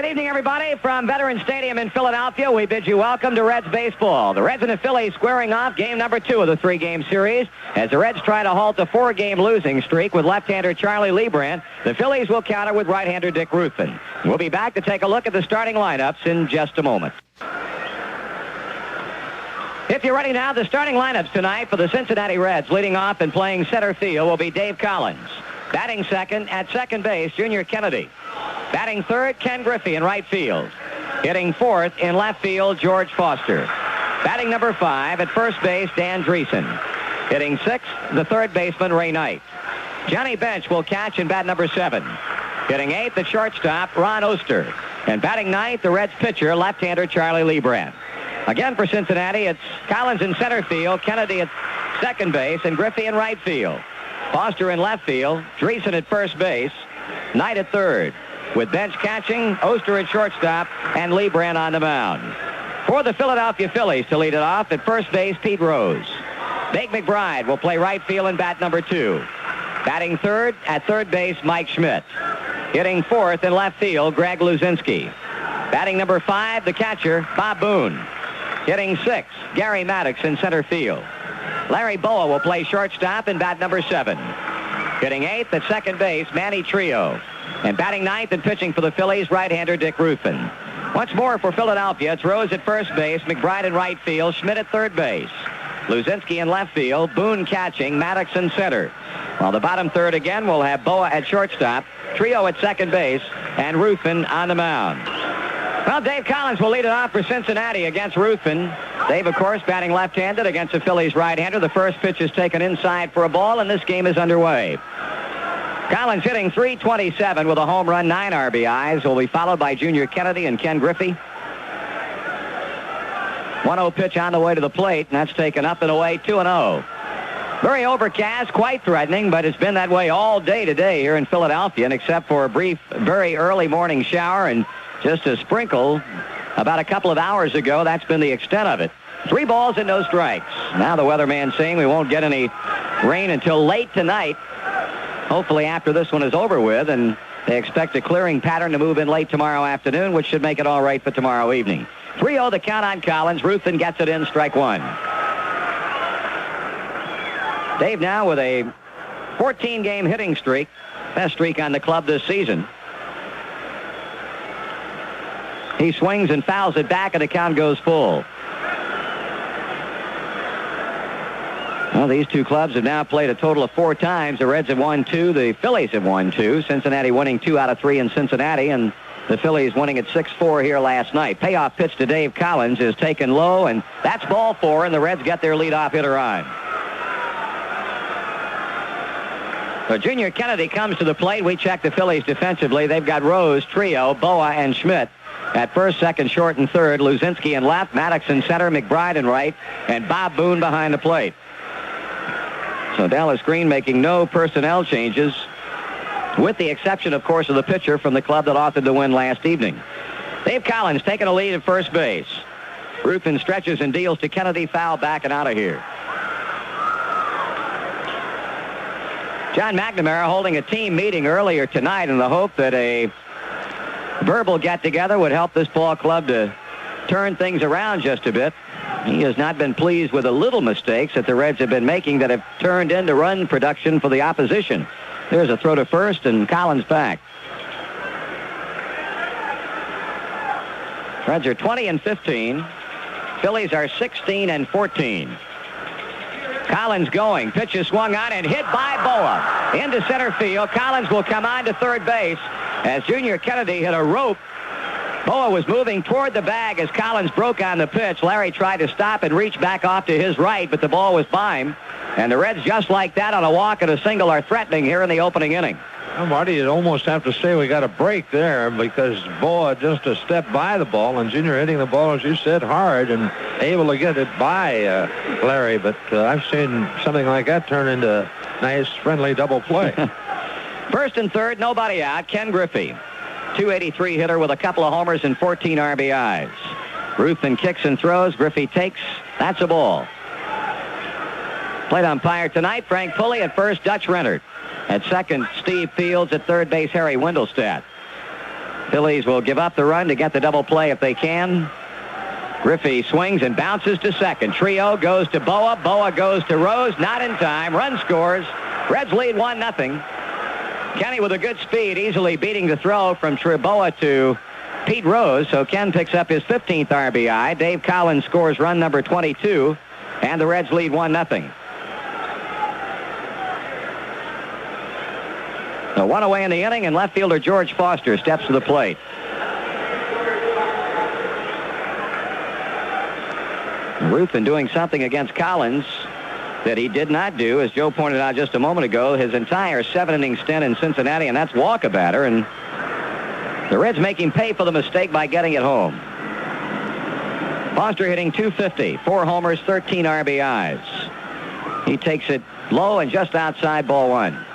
Good evening, everybody. From Veterans Stadium in Philadelphia, we bid you welcome to Reds baseball. The Reds and the Phillies squaring off game number 2 of the 3-game series. As the Reds try to halt a 4-game losing streak with left-hander Charlie Leibrandt, the Phillies will counter with right-hander Dick Ruthven. We'll be back to take a look at the starting lineups in just a moment. If you're ready now, the starting lineups tonight for the Cincinnati Reds, leading off and playing center field, will be Dave Collins. Batting second at second base, Junior Kennedy. Batting third, Ken Griffey in right field. Hitting fourth in left field, George Foster. Batting number 5 at first base, Dan Dreesen. Hitting sixth, the third baseman, Ray Knight. Johnny Bench will catch in bat number 7. Hitting eighth at shortstop, Ron Oster. And batting ninth, the Reds pitcher, left-hander Charlie Leibrandt. Again for Cincinnati, it's Collins in center field, Kennedy at second base, and Griffey in right field. Foster in left field, Dreesen at first base, Knight at third, with Bench catching, Oster at shortstop, and Leibrandt on the mound. For the Philadelphia Phillies to lead it off, at first base, Pete Rose. Big McBride will play right field in bat number 2. Batting third at third base, Mike Schmidt. Hitting fourth in left field, Greg Luzinski. Batting number 5, the catcher, Bob Boone. Hitting sixth, Gary Maddox in center field. Larry Boa will play shortstop in bat number 7. Hitting eighth at second base, Manny Trio. And batting ninth and pitching for the Phillies, right-hander Dick Ruthven. Once more for Philadelphia, it's Rose at first base, McBride in right field, Schmidt at third base. Luzinski in left field, Boone catching, Maddox in center. While the bottom third again will have Boa at shortstop, Trio at second base, and Ruthven on the mound. Well, Dave Collins will lead it off for Cincinnati against Ruthven. Dave, of course, batting left-handed against the Phillies right-hander. The first pitch is taken inside for a ball, and this game is underway. Collins hitting .327 with a home run, 9 RBIs. Will be followed by Junior Kennedy and Ken Griffey. 1-0 pitch on the way to the plate, and that's taken up and away, 2-0. Very overcast, quite threatening, but it's been that way all day today here in Philadelphia, and except for a brief, very early morning shower and just a sprinkle about a couple of hours ago, that's been the extent of it. 3 balls and no strikes. Now the weatherman saying we won't get any rain until late tonight. Hopefully after this one is over with, and they expect a clearing pattern to move in late tomorrow afternoon, which should make it all right for tomorrow evening. 3-0 the count on Collins. Ruthven gets it in, strike 1. Dave now with a 14-game hitting streak, best streak on the club this season. He swings and fouls it back, and the count goes full. Well, these two clubs have now played a total of 4 times. The Reds have won 2. The Phillies have won 2. Cincinnati winning 2 out of 3 in Cincinnati, and the Phillies winning at 6-4 here last night. Payoff pitch to Dave Collins is taken low, and that's ball 4, and the Reds get their leadoff hitter on. So Junior Kennedy comes to the plate. We check the Phillies defensively. They've got Rose, Trio, Boa, and Schmidt at first, second, short, and third. Luzinski in left, Maddox in center, McBride in right, and Bob Boone behind the plate. So Dallas Green making no personnel changes, with the exception, of course, of the pitcher from the club that authored the win last evening. Dave Collins taking a lead at first base. Ruthven stretches and deals to Kennedy, foul back and out of here. John McNamara holding a team meeting earlier tonight in the hope that a verbal get-together would help this ball club to turn things around just a bit. He has not been pleased with the little mistakes that the Reds have been making that have turned into run production for the opposition. There's a throw to first, and Collins back. Reds are 20-15. Phillies are 16-14. Collins going. Pitch is swung on and hit by Boa. Into center field. Collins will come on to third base as Junior Kennedy hit a rope. Boa was moving toward the bag as Collins broke on the pitch. Larry tried to stop and reach back off to his right, but the ball was by him. And the Reds, just like that, on a walk and a single, are threatening here in the opening inning. Well, Marty, you'd almost have to say we got a break there because Boa just a step by the ball, and Junior hitting the ball, as you said, hard and able to get it by Larry. But I've seen something like that turn into nice, friendly double play. First and third, nobody out. Ken Griffey, .283 hitter with a couple of homers and 14 RBIs. Ruthven kicks and throws. Griffey takes. That's a ball. Plate umpire tonight, Frank Pulley. At first, Dutch Rennert. At second, Steve Fields. At third base, Harry Wendelstedt. Phillies will give up the run to get the double play if they can. Griffey swings and bounces to second. Trio goes to Boa. Boa goes to Rose. Not in time. Run scores. Reds lead 1-0. Kenny with a good speed, easily beating the throw from Boa to Pete Rose. So Ken picks up his 15th RBI. Dave Collins scores run number 22. And the Reds lead 1-0. So one away in the inning, and left fielder George Foster steps to the plate. Ruffin doing something against Collins that he did not do, as Joe pointed out just a moment ago, his entire 7-inning stint in Cincinnati, and that's walk a batter. And the Reds make him pay for the mistake by getting it home. Foster hitting .250, 4 homers, 13 RBIs. He takes it low and just outside ball one.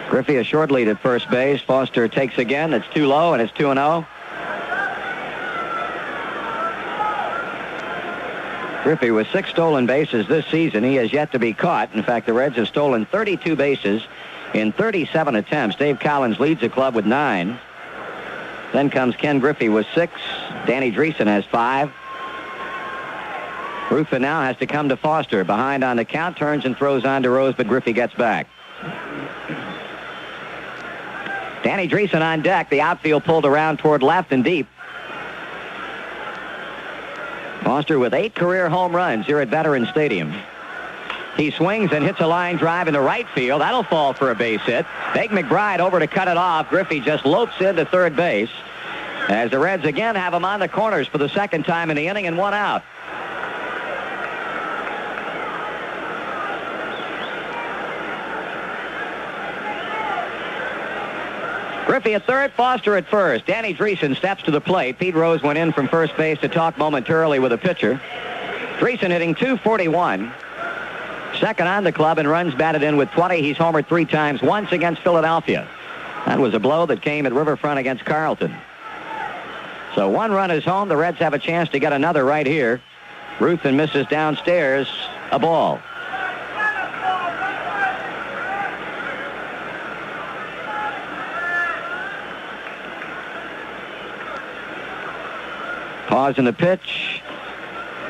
Griffey a short lead at first base. Foster takes again. It's too low, and it's 2-0. Griffey with 6 stolen bases this season. He has yet to be caught. In fact, the Reds have stolen 32 bases in 37 attempts. Dave Collins leads the club with 9. Then comes Ken Griffey with 6. Danny Dreesen has 5. Ruffin now has to come to Foster. Behind on the count, turns and throws on to Rose, but Griffey gets back. Danny Dreesen on deck. The outfield pulled around toward left and deep. Foster with 8 career home runs here at Veterans Stadium. He swings and hits a line drive into right field. That'll fall for a base hit. Big McBride over to cut it off. Griffey just lopes into third base as the Reds again have him on the corners for the second time in the inning and 1 out. Griffey at third, Foster at first. Danny Dreesen steps to the plate. Pete Rose went in from first base to talk momentarily with a pitcher. Dreesen hitting .241. Second on the club and runs batted in with 20. He's homered 3 times, once against Philadelphia. That was a blow that came at Riverfront against Carlton. So 1 run is home. The Reds have a chance to get another right here. Ruffin misses downstairs, a ball. Pause in the pitch.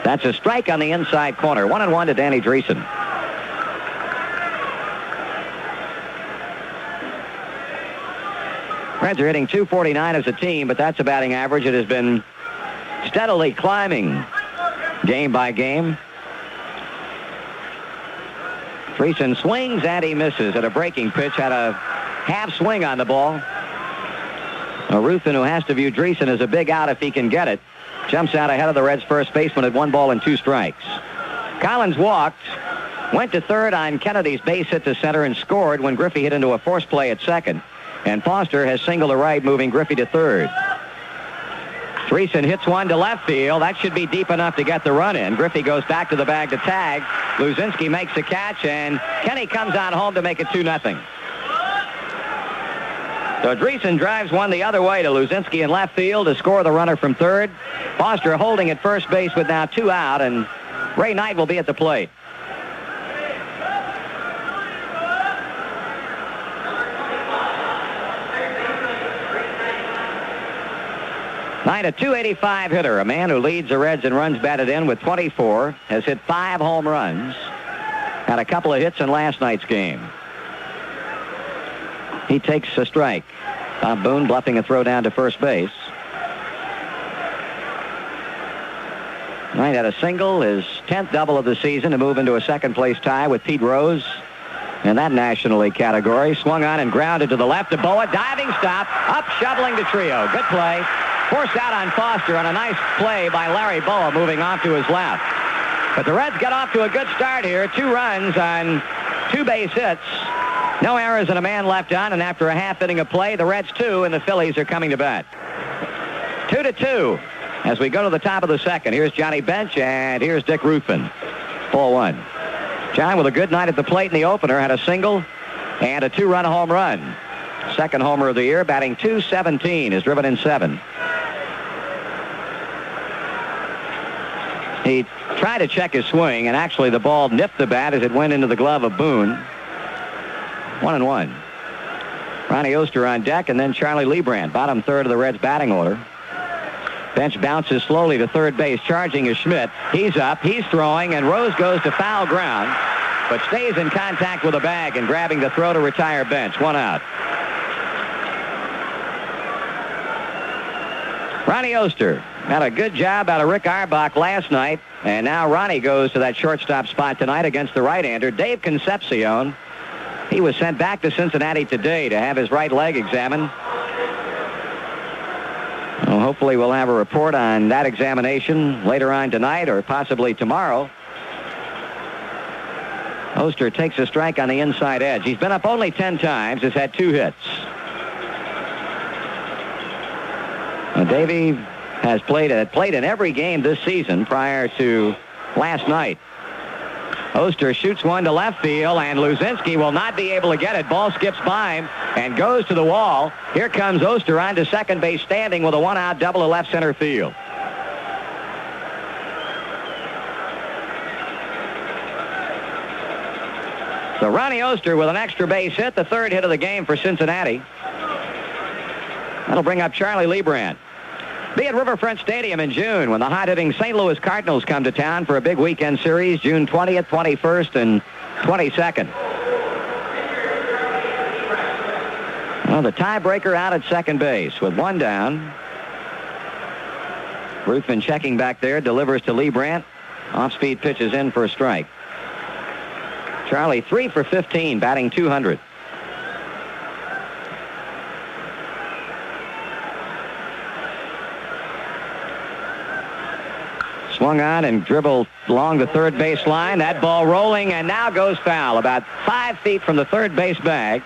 That's a strike on the inside corner. 1-1 to Danny Dreesen. Reds are hitting .249 as a team, but that's a batting average. It has been steadily climbing game by game. Dreesen swings and he misses at a breaking pitch. Had a half swing on the ball. Ruffin, who has to view Dreesen as a big out if he can get it, jumps out ahead of the Reds' first baseman at 1 ball and 2 strikes. Collins walked, went to third on Kennedy's base hit to center and scored when Griffey hit into a force play at second. And Foster has singled to right, moving Griffey to third. Dreesen hits one to left field. That should be deep enough to get the run in. Griffey goes back to the bag to tag. Luzinski makes a catch, and Kenny comes on home to make it 2-0. So Dreesen drives one the other way to Luzinski in left field to score the runner from third. Foster holding at first base with now 2 out, and Ray Knight will be at the plate. Knight, a .285 hitter, a man who leads the Reds in runs batted in with 24, has hit 5 home runs, had a couple of hits in last night's game. He takes a strike. Bob Boone bluffing a throw down to first base. Knight had a single, his 10th double of the season, to move into a second-place tie with Pete Rose in that National League category. Swung on and grounded to the left to Boa. Diving stop. Up, shoveling to Trio. Good play. Forced out on Foster on a nice play by Larry Boa, moving off to his left. But the Reds get off to a good start here. 2 runs on 2 base hits. No errors and a man left on, and after a half inning of play, the Reds 2 and the Phillies are coming to bat. 2-2 as we go to the top of the second. Here's Johnny Bench, and here's Dick Ruffin. 4-1. John with a good night at the plate in the opener, had a single and a 2-run home run. Second homer of the year, batting .217, is driven in 7. He tried to check his swing, and actually the ball nipped the bat as it went into the glove of Boone. 1-1. Ronnie Oster on deck, and then Charlie Leibrandt, bottom third of the Reds batting order. Bench bounces slowly to third base. Charging is Schmidt. He's up. He's throwing, and Rose goes to foul ground, but stays in contact with the bag and grabbing the throw to retire Bench. 1 out. Ronnie Oster had a good job out of Rick Auerbach last night, and now Ronnie goes to that shortstop spot tonight against the right-hander, Dave Concepcion. He was sent back to Cincinnati today to have his right leg examined. Well, hopefully we'll have a report on that examination later on tonight or possibly tomorrow. Oster takes a strike on the inside edge. He's been up only 10 times, has had 2 hits. Davey has played in every game this season prior to last night. Oster shoots one to left field, and Luzinski will not be able to get it. Ball skips by him and goes to the wall. Here comes Oster on to second base, standing with a 1-out double to left center field. So Ronnie Oster with an extra base hit, the 3rd hit of the game for Cincinnati. That'll bring up Charlie Leibrandt. Be at Riverfront Stadium in June when the hot-hitting St. Louis Cardinals come to town for a big weekend series, June 20th, 21st, and 22nd. Well, the tiebreaker out at second base with 1 down. Ruthven checking back there, delivers to Leibrandt. Off-speed pitches in for a strike. Charlie 3 for 15, batting .200. Swung on and dribbled along the third base line. That ball rolling and now goes foul. About 5 feet from the third base bag.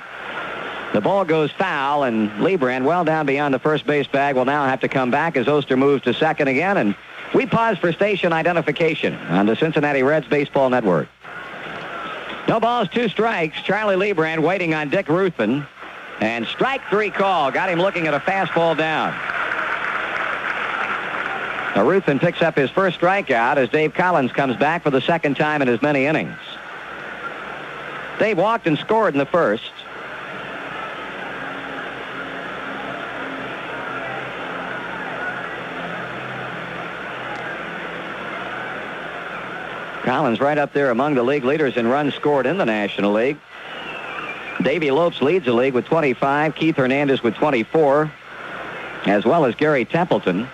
The ball goes foul, and Leibrandt, well down beyond the first base bag, will now have to come back as Oster moves to second again. And we pause for station identification on the Cincinnati Reds Baseball Network. No balls, 2 strikes. Charlie Leibrandt waiting on Dick Ruthven. And strike 3 call. Got him looking at a fastball down. Now Ruthven picks up his first strikeout as Dave Collins comes back for the 2nd time in as many innings. Dave walked and scored in the first. Collins right up there among the league leaders in runs scored in the National League. Davey Lopes leads the league with 25. Keith Hernandez with 24, as well as Gary Templeton.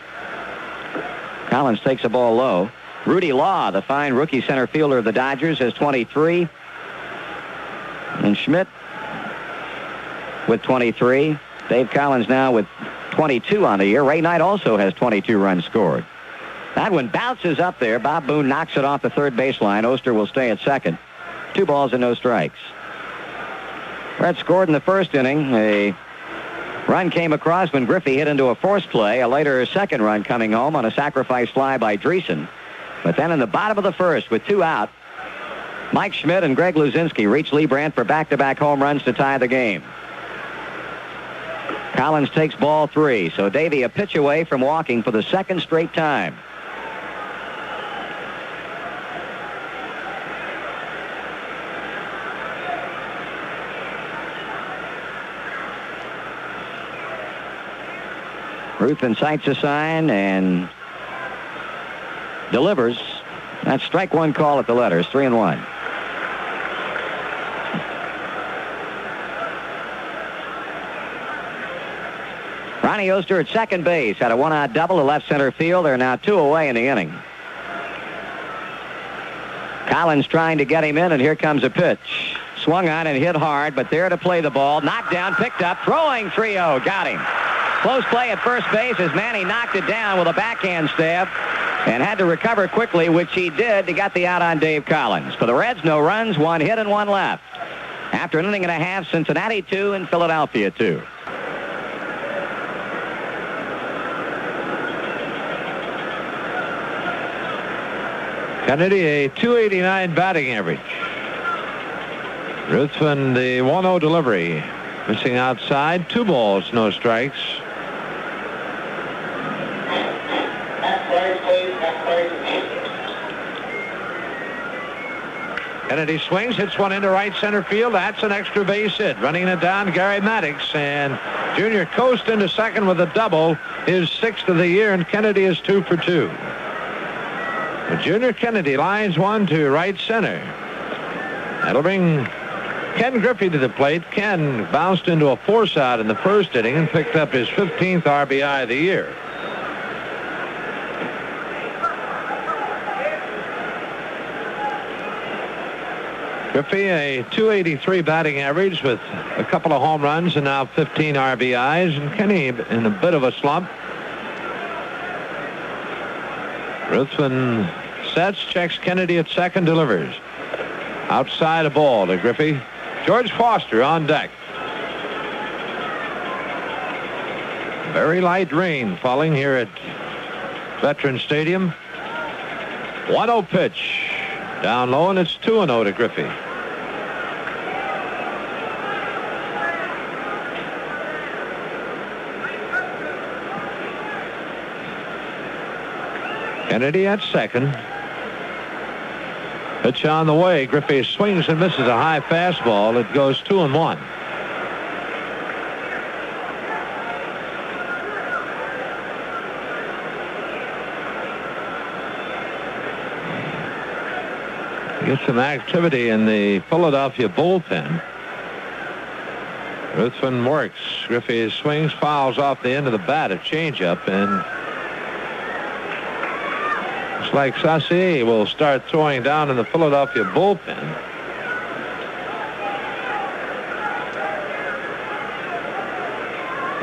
Collins takes a ball low. Rudy Law, the fine rookie center fielder of the Dodgers, has 23. And Schmidt with 23. Dave Collins now with 22 on the year. Ray Knight also has 22 runs scored. That one bounces up there. Bob Boone knocks it off the third baseline. Oster will stay at second. 2 balls and no strikes. Reds scored in the first inning. A run came across when Griffey hit into a force play. A later second run coming home on a sacrifice fly by Dreesen. But then in the bottom of the first with 2 out, Mike Schmidt and Greg Luzinski reach Leibrandt for back-to-back home runs to tie the game. Collins takes ball 3, so Davey a pitch away from walking for the 2nd straight time. Ruthven sights a sign and delivers. That's strike 1 call at the letters, 3-1. Ronnie Oster at second base had a 1-out double to left center field. They're now 2 away in the inning. Collins trying to get him in, and here comes a pitch. Swung on and hit hard, but there to play the ball. Knocked down, picked up, throwing 3-0. Got him. Close play at first base as Manny knocked it down with a backhand stab and had to recover quickly, which he did to get the out on Dave Collins. For the Reds, no runs, 1 hit and 1 left. After an inning and a half, Cincinnati 2 and Philadelphia 2. Kennedy, a .289 batting average. Ruthven, the 1-0 delivery. Missing outside, 2 balls, no strikes. Kennedy swings, hits one into right center field. That's an extra base hit. Running it down, Gary Maddox. And Junior coast into second with a double, his 6th of the year, and Kennedy is 2 for 2. But Junior Kennedy lines one to right center. That'll bring Ken Griffey to the plate. Ken bounced into a force out in the first inning and picked up his 15th RBI of the year. Griffey, a .283 batting average with a couple of home runs and now 15 RBIs. And Kenny in a bit of a slump. Ruthven sets, checks Kennedy at second, delivers. Outside a ball to Griffey. George Foster on deck. Very light rain falling here at Veterans Stadium. 1-0 pitch. Down low, and it's 2-0 to Griffey. Kennedy at second. Pitch on the way. Griffey swings and misses a high fastball. It goes 2-1. Get some activity in the Philadelphia bullpen. Ruthven works. Griffey swings, fouls off the end of the bat, a changeup, and looks like Saucier will start throwing down in the Philadelphia bullpen.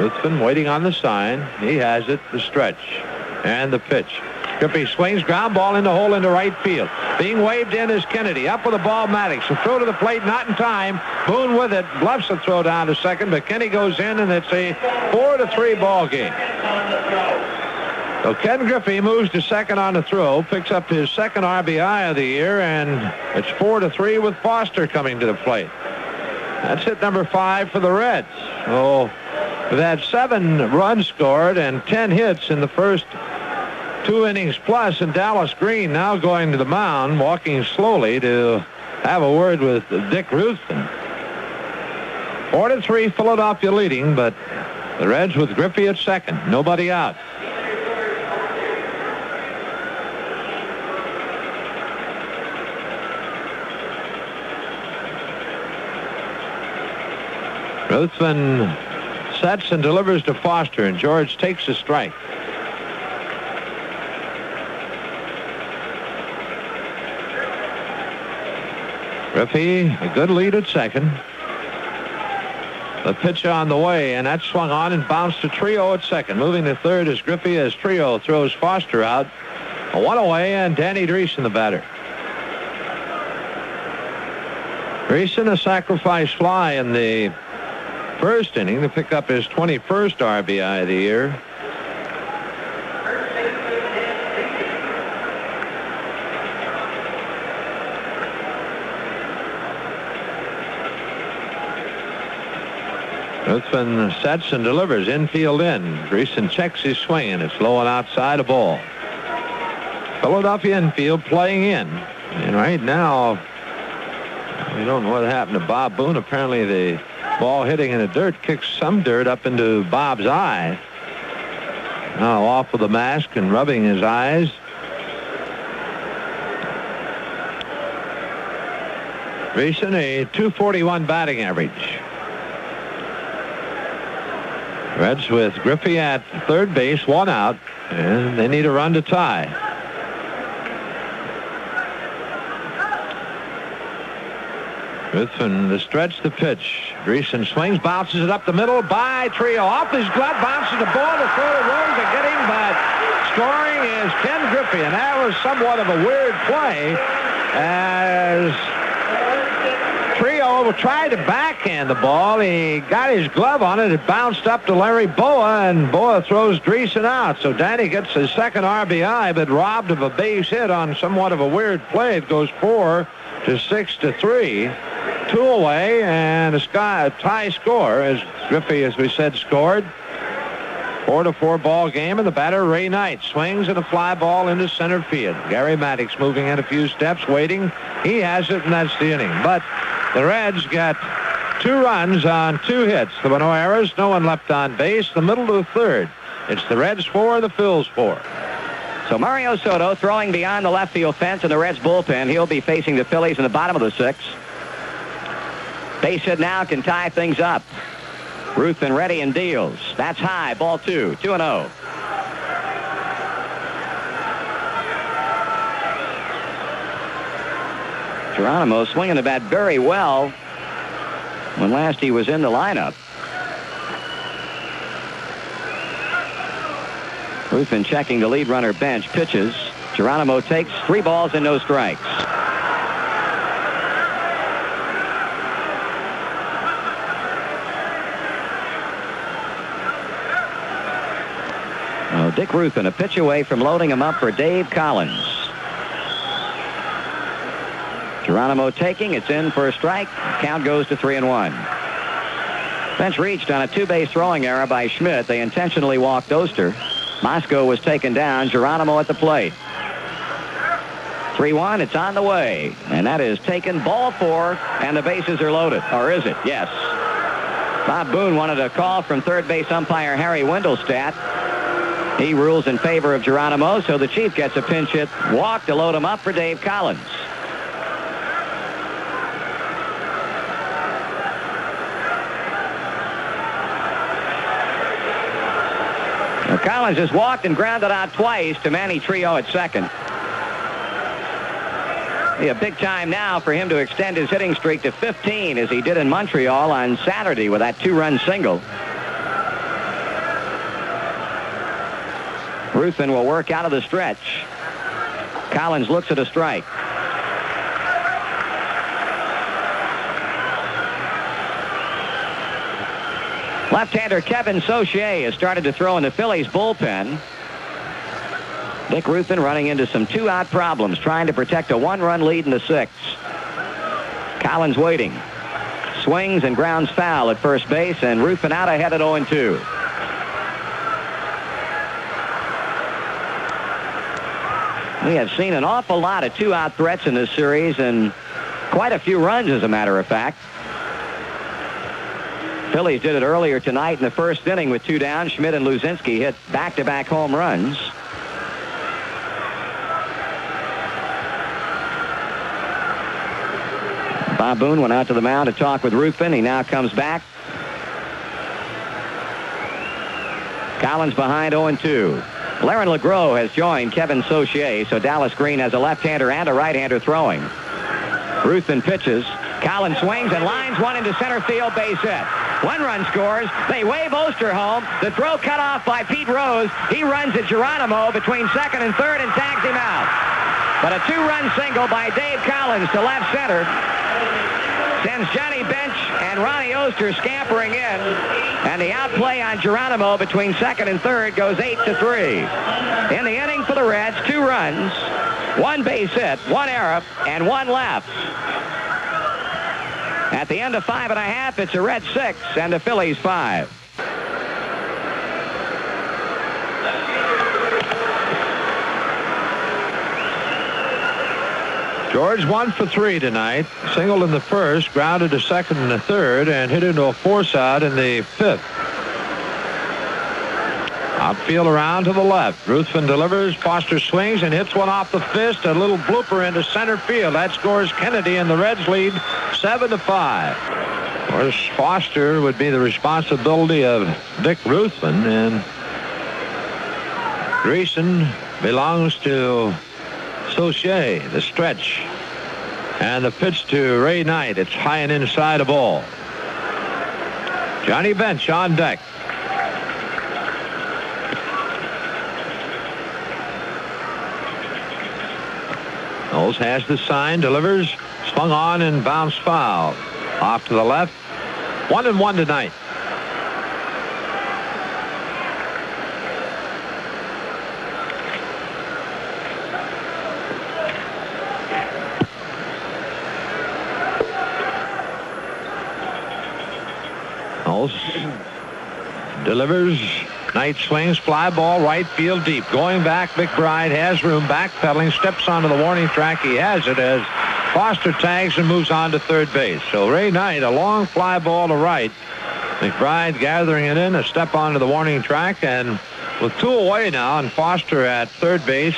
Ruthven waiting on the sign. He has it, the stretch, and the pitch. Griffey swings, ground ball in the hole into right field. Being waved in is Kennedy. Up with the ball, Maddox. A throw to the plate, not in time. Boone with it, bluffs the throw down to second, but Kenny goes in, and it's a 4-3 ball game. So Ken Griffey moves to second on the throw, picks up his 2nd RBI of the year, and it's 4-3 with Foster coming to the plate. That's hit number 5 for the Reds. Oh, we've had 7 runs scored and 10 hits in the first 2 innings plus, and Dallas Green now going to the mound, walking slowly to have a word with Dick Ruthven. 4-3 Philadelphia leading, but the Reds with Griffey at second. Nobody out. Ruthven sets and delivers to Foster, and George takes a strike. Griffey, a good lead at second. The pitch on the way, and that swung on and bounced to Trio at second. Moving to third is Griffey as Trio throws Foster out. A 1 away, and Danny Dreesen the batter. Dreesen a sacrifice fly in the first inning to pick up his 21st RBI of the year. Ruthven sets and delivers infield in. Dreesen checks his swing, and it's low and outside a ball. Philadelphia infield playing in. And right now, we don't know what happened to Bob Boone. Apparently the ball hitting in the dirt kicks some dirt up into Bob's eye. Now off with the mask and rubbing his eyes. Dreesen, a .241 batting average. Reds with Griffey at third base, 1 out, and they need a run to tie. Ruthven, the stretch, the pitch. Dreesen swings, bounces it up the middle by Trio. Off his glove, bounces the ball to throw to Rose to get him, but scoring is Ken Griffey, and that was somewhat of a weird play as Trio tried to backhand the ball. He got his glove on it. It bounced up to Larry Boa, and Boa throws Dreesen out. So Danny gets his 2nd RBI, but robbed of a base hit on somewhat of a weird play. It goes 4-6-3. 2 away, and a tie score as Griffey, as we said, scored. 4-4 ball game, and the batter, Ray Knight, swings at a fly ball into center field. Gary Maddox moving in a few steps, waiting. He has it, and that's the inning. But the Reds got 2 runs on 2 hits. There were no errors, no one left on base. The middle to the third. It's the Reds 4, the Phils 4. So Mario Soto throwing beyond the left field fence in the Reds bullpen. He'll be facing the Phillies in the bottom of the 6th. Base hit now can tie things up. Ruthven ready and deals. That's high. Ball 2. 2-0. Geronimo swinging the bat very well when last he was in the lineup. Ruthven checking the lead runner bench. Pitches. Geronimo takes 3 balls and no strikes. Dick Ruthven a pitch away from loading him up for Dave Collins. Geronimo taking. It's in for a strike. Count goes to 3-1. Bench reached on a 2-base throwing error by Schmidt. They intentionally walked Oster. Moscow was taken down. Geronimo at the plate. 3-1. It's on the way. And that is taken. Ball 4. And the bases are loaded. Or is it? Yes. Bob Boone wanted a call from third base umpire Harry Wendelstadt. He rules in favor of Geronimo, so the Chief gets a pinch hit walk to load him up for Dave Collins. Now, Collins has walked and grounded out twice to Manny Trio at second. Be a big time now for him to extend his hitting streak to 15 as he did in Montreal on Saturday with that 2-run single. Ruthven will work out of the stretch. Collins looks at a strike. Left-hander Kevin Saucier has started to throw in the Phillies bullpen. Dick Ruthven running into some 2-out problems, trying to protect a 1-run lead in the 6th. Collins waiting. Swings and grounds foul at first base, and Ruthven out ahead at 0-2. We have seen an awful lot of 2-out threats in this series and quite a few runs, as a matter of fact. Phillies did it earlier tonight in the first inning with 2 down. Schmidt and Luzinski hit back-to-back home runs. Bob Boone went out to the mound to talk with Ruthven. He now comes back. Collins behind 0-2. Laren LeGros has joined Kevin Saucier, so Dallas Green has a left-hander and a right-hander throwing. Ruthven pitches. Collins swings and lines one into center field, base hit. 1 run scores. They wave Oster home. The throw cut off by Pete Rose. He runs at Geronimo between second and third and tags him out. But a 2-run single by Dave Collins to left center sends Johnny Bench and Ronnie Oster scampering in, and the outplay on Geronimo between second and third goes 8-3. In the inning for the Reds, 2 runs, 1 base hit, 1 error, and 1 left. At the end of 5.5, it's a Reds 6 and the Phillies 5. George 1 for 3 tonight. Singled in the first, grounded to second in the third, and hit into a force out in the 5th. Outfield around to the left. Ruthven delivers. Foster swings and hits one off the fist. A little blooper into center field. That scores Kennedy, and the Reds lead 7-5. Of course, Foster would be the responsibility of Dick Ruthven, and Greason belongs to Saucier. The stretch and the pitch to Ray Knight. It's high and inside a ball. Johnny Bench on deck. Knowles has the sign, delivers, swung on and bounced foul. Off to the left. 1-1 tonight. Knowles delivers, Knight swings, fly ball, right field deep. Going back, McBride has room, backpedaling, steps onto the warning track. He has it as Foster tags and moves on to third base. So Ray Knight, a long fly ball to right. McBride gathering it in, a step onto the warning track, and with 2 away now, and Foster at third base,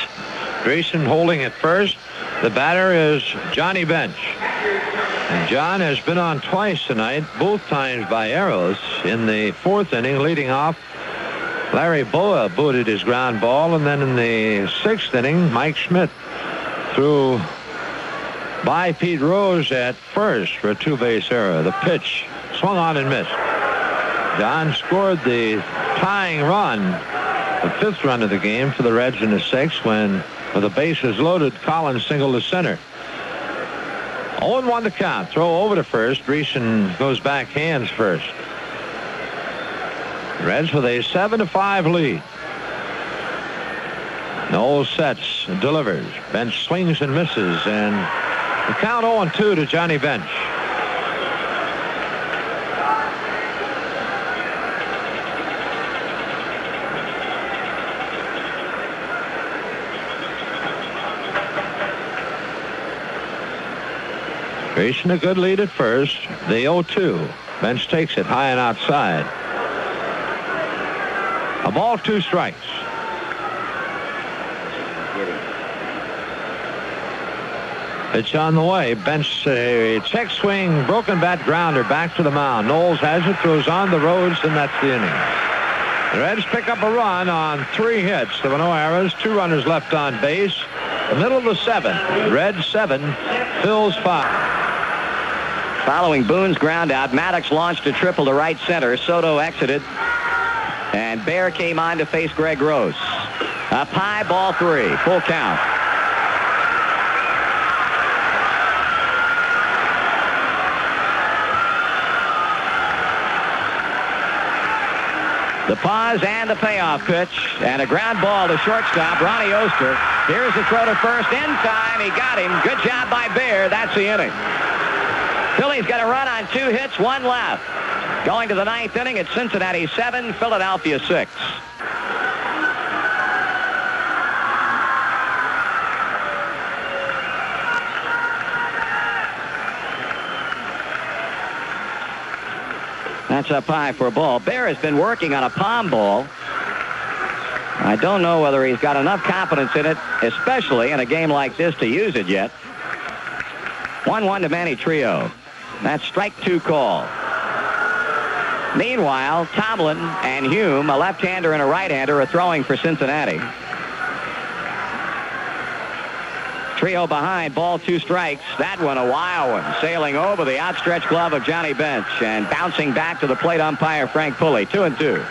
Grayson holding at first. The batter is Johnny Bench. And John has been on twice tonight, both times by arrows. In the 4th inning, leading off, Larry Boa booted his ground ball, and then in the 6th inning, Mike Schmidt threw by Pete Rose at first for a 2-base error. The pitch swung on and missed. John scored the tying run, the 5th run of the game for the Reds in the 6th when, with the bases loaded, Collins singled to center. 0-1 to count. Throw over to first. Dreesen goes back hands first. Reds with a 7-5 lead. Knowles sets and delivers. Bench swings and misses, and the count 0-2 to Johnny Bench. Grayson a good lead at first. The 0-2. Bench takes it high and outside. A ball, 2 strikes. Pitch on the way. Bench a check swing, broken bat grounder back to the mound. Knowles has it, throws on the Rhodes, and that's the inning. The Reds pick up a run on 3 hits. There were no errors. 2 runners left on base. The middle of the 7th. Reds 7, Phillies 5. Following Boone's ground out, Maddox launched a triple to right center. Soto exited, and Bear came on to face Greg Rose. Up high, ball 3, full count. The pause and the payoff pitch, and a ground ball to shortstop, Ronnie Oster. Here's the throw to first in time. He got him. Good job by Bear. That's the inning. Phillies got a run on 2 hits, 1 left. Going to the 9th inning, it's Cincinnati 7, Philadelphia 6. That's up high for a ball. Bear has been working on a palm ball. I don't know whether he's got enough confidence in it, especially in a game like this, to use it yet. 1-1 to Manny Trio. That's strike 2 call. Meanwhile, Tomlin and Hume, a left-hander and a right-hander, are throwing for Cincinnati. Trio behind, ball 2 strikes. That one a wild one, sailing over the outstretched glove of Johnny Bench and bouncing back to the plate umpire Frank Pulley. 2-2.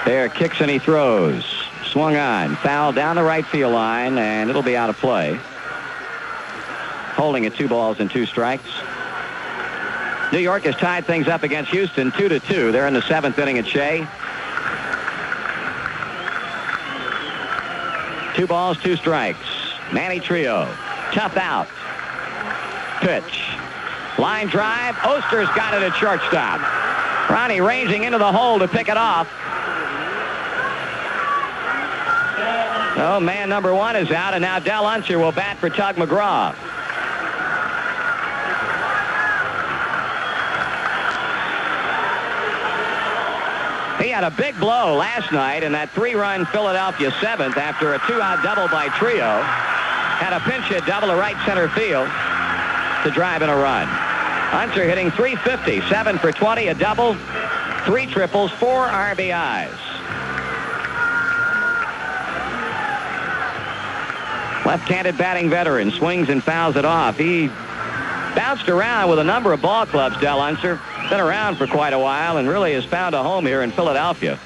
There, kicks and he throws. Swung on, foul down the right field line, and it'll be out of play. Holding at 2 balls and 2 strikes. New York has tied things up against Houston 2-2. They're in the 7th inning at Shea. 2 balls, 2 strikes. Manny Trio, tough out. Pitch. Line drive. Oster's got it at shortstop. Ronnie ranging into the hole to pick it off. Oh, man number 1 is out, and now Del Unser will bat for Tug McGraw. He had a big blow last night in that 3-run Philadelphia 7th after a 2-out double by Trio. Had a pinch hit double to right center field to drive in a run. Unser hitting .350, 7 for 20, a double, 3 triples, 4 RBIs. Left-handed batting veteran, swings and fouls it off. He bounced around with a number of ball clubs, Del Unser. Been around for quite a while and really has found a home here in Philadelphia.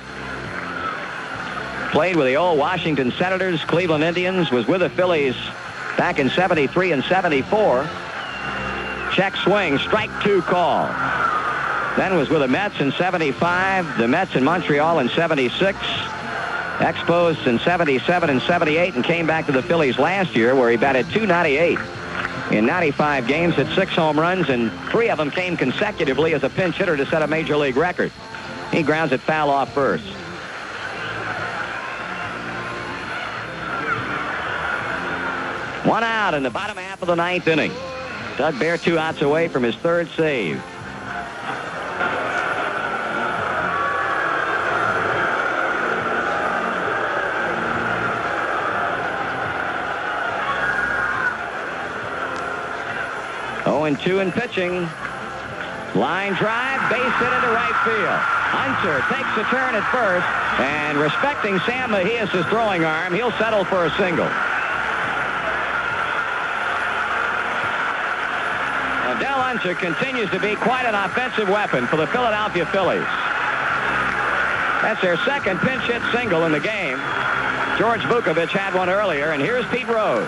Played with the old Washington Senators, Cleveland Indians, was with the Phillies back in 73 and 74. Check swing, strike 2 call. Then was with the Mets in 75, the Mets in Montreal in 76. Expos in 77 and 78 and came back to the Phillies last year where he batted .298 in 95 games, hit 6 home runs, and 3 of them came consecutively as a pinch hitter to set a major league record. He grounds it foul off first. One out in the bottom half of the 9th inning. Doug Bear 2 outs away from his 3rd save. And 2 in pitching. Line drive, base hit into right field. Hunter takes a turn at first, and respecting Sam Mejias' throwing arm, he'll settle for a single. Dell Hunter continues to be quite an offensive weapon for the Philadelphia Phillies. That's their 2nd pinch hit single in the game. George Vukovich had one earlier, and here's Pete Rose.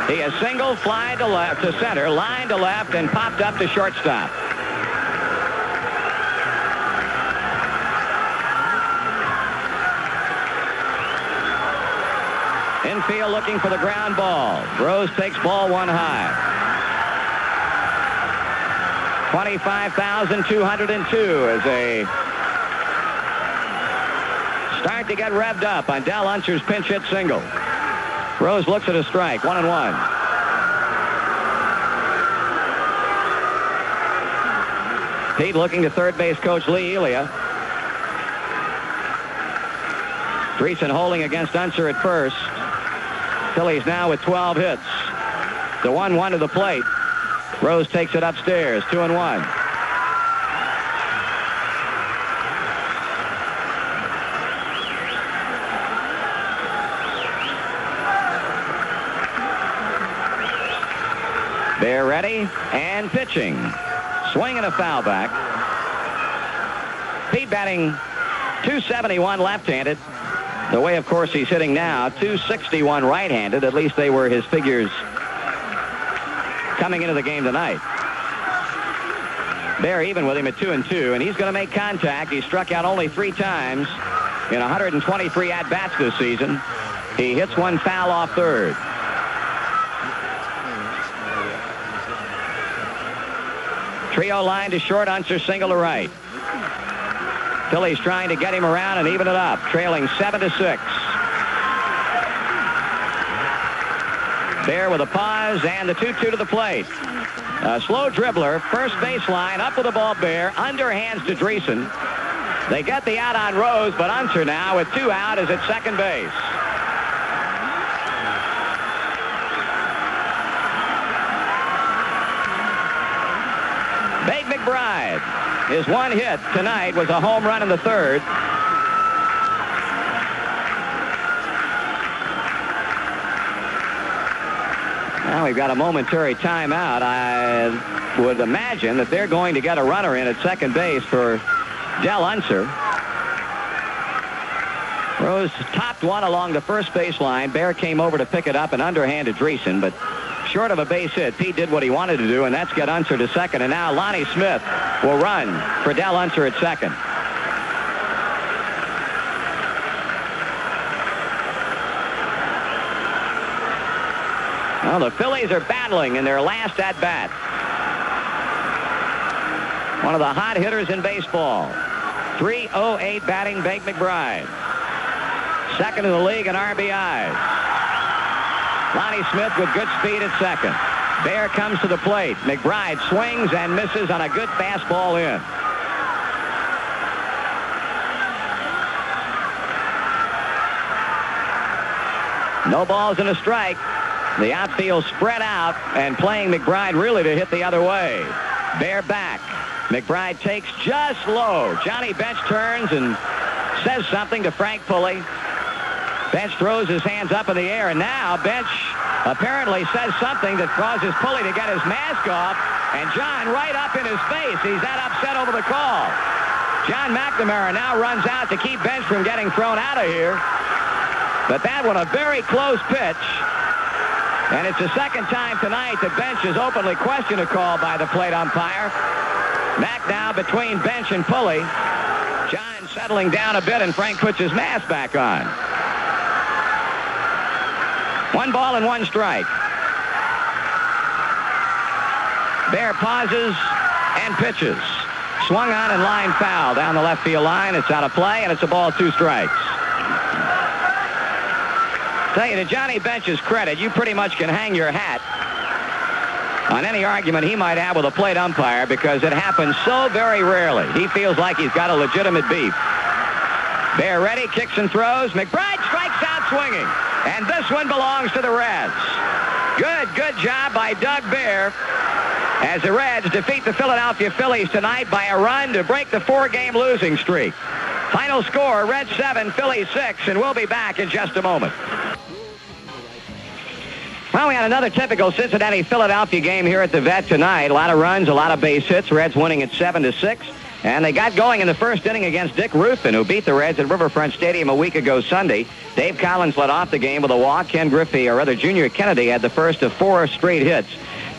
He has singled, fly to left, to center, line to left, and popped up to shortstop. Infield looking for the ground ball. Rose takes ball 1 high. 25,202 as a start to get revved up on Dell Hunter's pinch hit single. Rose looks at a strike, 1-1. Pete looking to third base coach Lee Elia. Dreesen holding against Unser at first. Phillies now with 12 hits. The 1-1 to the plate. Rose takes it upstairs, 2-1. They're ready and pitching. Swing and a foul back. Pete batting .271 left-handed. The way, of course, he's hitting now, .261 right-handed. At least they were his figures coming into the game tonight. They're even with him at 2-2, and he's going to make contact. He struck out only 3 times in 123 at-bats this season. He hits one foul off third. Trio line to short, Unser single to right. Phillies trying to get him around and even it up, trailing 7-6. Bear with a pause and the 2-2 to the plate. A slow dribbler, first baseline, up with the ball, Bear, underhands to Dreesen. They get the out on Rose, but Unser now with 2 out is at second base. Babe McBride, his 1 hit tonight was a home run in the 3rd. Now we've got a momentary timeout. I would imagine that they're going to get a runner in at second base for Dell Unser. Rose topped one along the first baseline. Bear came over to pick it up and underhanded Dreesen, but short of a base hit. Pete did what he wanted to do, and that's get Unser to second. And now Lonnie Smith will run for Dell Unser at second. Well, the Phillies are battling in their last at-bat. One of the hot hitters in baseball. .308 batting, Babe McBride. Second in the league in RBIs. Lonnie Smith with good speed at second. Bear comes to the plate. McBride swings and misses on a good fastball in. No balls and a strike. The outfield spread out and playing McBride really to hit the other way. Bear back. McBride takes just low. Johnny Bench turns and says something to Frank Pulley. Bench throws his hands up in the air, and now Bench apparently says something that causes Pulley to get his mask off, and John right up in his face. He's that upset over the call. John McNamara now runs out to keep Bench from getting thrown out of here. But that one a very close pitch. And it's the second time tonight that Bench has openly questioned a call by the plate umpire. Mac now between Bench and Pulley. John settling down a bit, and Frank puts his mask back on. 1 ball and 1 strike. Bear pauses and pitches. Swung on and line foul down the left field line. It's out of play, and it's a ball, 2 strikes. Tell you, to Johnny Bench's credit, you pretty much can hang your hat on any argument he might have with a plate umpire, because it happens so very rarely. He feels like he's got a legitimate beef. Bear ready, kicks and throws. McBride strikes out swinging. And this one belongs to the Reds. Good job by Doug Bear as the Reds defeat the Philadelphia Phillies tonight by a run to break the 4-game losing streak. Final score, Reds 7, Phillies 6, and we'll be back in just a moment. Well, we had another typical Cincinnati-Philadelphia game here at the Vet tonight. A lot of runs, a lot of base hits. Reds winning at 7-6. And they got going in the first inning against Dick Ruffin, who beat the Reds at Riverfront Stadium a week ago Sunday. Dave Collins led off the game with a walk. Ken Griffey, or rather Junior Kennedy, had the first of 4 straight hits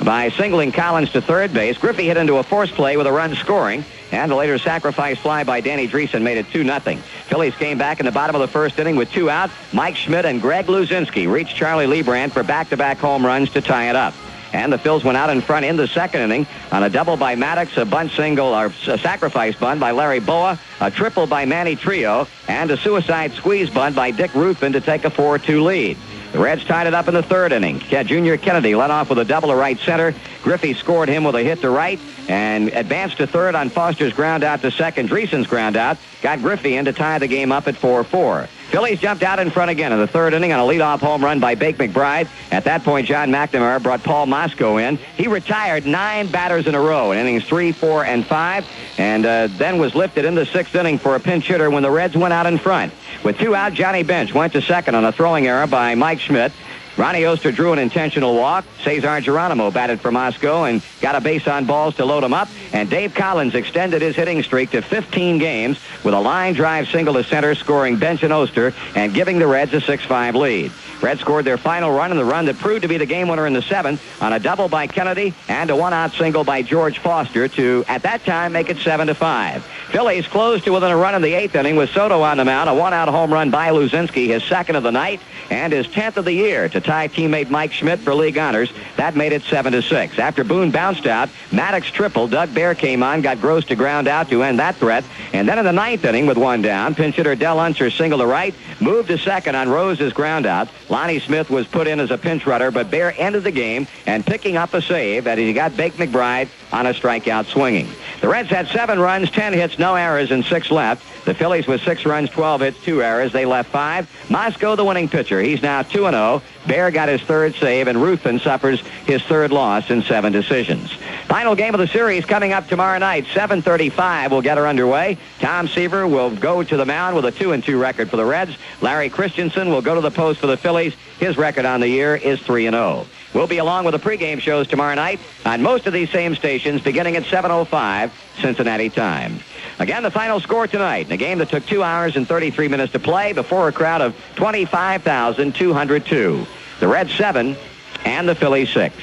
by singling Collins to third base. Griffey hit into a force play with a run scoring, and a later sacrifice fly by Danny Dreesen made it 2-0. Phillies came back in the bottom of the first inning with 2 out. Mike Schmidt and Greg Luzinski reached Charlie Lebrand for back-to-back home runs to tie it up. And the Phils went out in front in the second inning on a double by Maddox, a bunt single, or a sacrifice bunt by Larry Boa, a triple by Manny Trio, and a suicide squeeze bunt by Dick Ruffin to take a 4-2 lead. The Reds tied it up in the third inning. Junior Kennedy led off with a double to right center. Griffey scored him with a hit to right and advanced to third on Foster's ground out to second. Dreesen's ground out got Griffey in to tie the game up at 4-4. Phillies jumped out in front again in the third inning on a leadoff home run by Bake McBride. At that point, John McNamara brought Paul Mosco in. He retired 9 batters in a row in innings 3, 4, and 5, and then was lifted in the sixth inning for a pinch hitter when the Reds went out in front. With 2 out, Johnny Bench went to second on a throwing error by Mike Schmidt. Ronnie Oster drew an intentional walk. Cesar Geronimo batted for Moscow and got a base on balls to load him up. And Dave Collins extended his hitting streak to 15 games with a line drive single to center, scoring Bench and Oster and giving the Reds a 6-5 lead. Reds scored their final run in the run that proved to be the game winner in the 7th on a double by Kennedy and a 1-out single by George Foster to, at that time, make it 7-5. Phillies closed to within a run in the 8th inning with Soto on the mound, a 1-out home run by Luzinski, his 2nd of the night and his 10th of the year to tie teammate Mike Schmidt for league honors. That made it 7-6. After Boone bounced out, Maddox tripled. Doug Bear came on, got Gross to ground out to end that threat. And then in the 9th inning with 1 down, pinch hitter Del Unser single to right, moved to second on Rose's ground out. Lonnie Smith was put in as a pinch runner, but Bear ended the game and picking up a save as he got Bake McBride on a strikeout swinging. The Reds had 7 runs, 10 hits, no errors, and 6 left. The Phillies with 6 runs, 12 hits, 2 errors. They left 5. Mosco, the winning pitcher. He's now 2-0. Bear got his 3rd save, and Ruffin suffers his 3rd loss in 7 decisions. Final game of the series coming up tomorrow night. 7:35 will get her underway. Tom Seaver will go to the mound with a 2-2 record for the Reds. Larry Christensen will go to the post for the Phillies. His record on the year is 3-0. We'll be along with the pregame shows tomorrow night on most of these same stations beginning at 7:05 Cincinnati time. Again, the final score tonight in a game that took 2 hours and 33 minutes to play before a crowd of 25,202. The Reds 7 and the Phillies 6.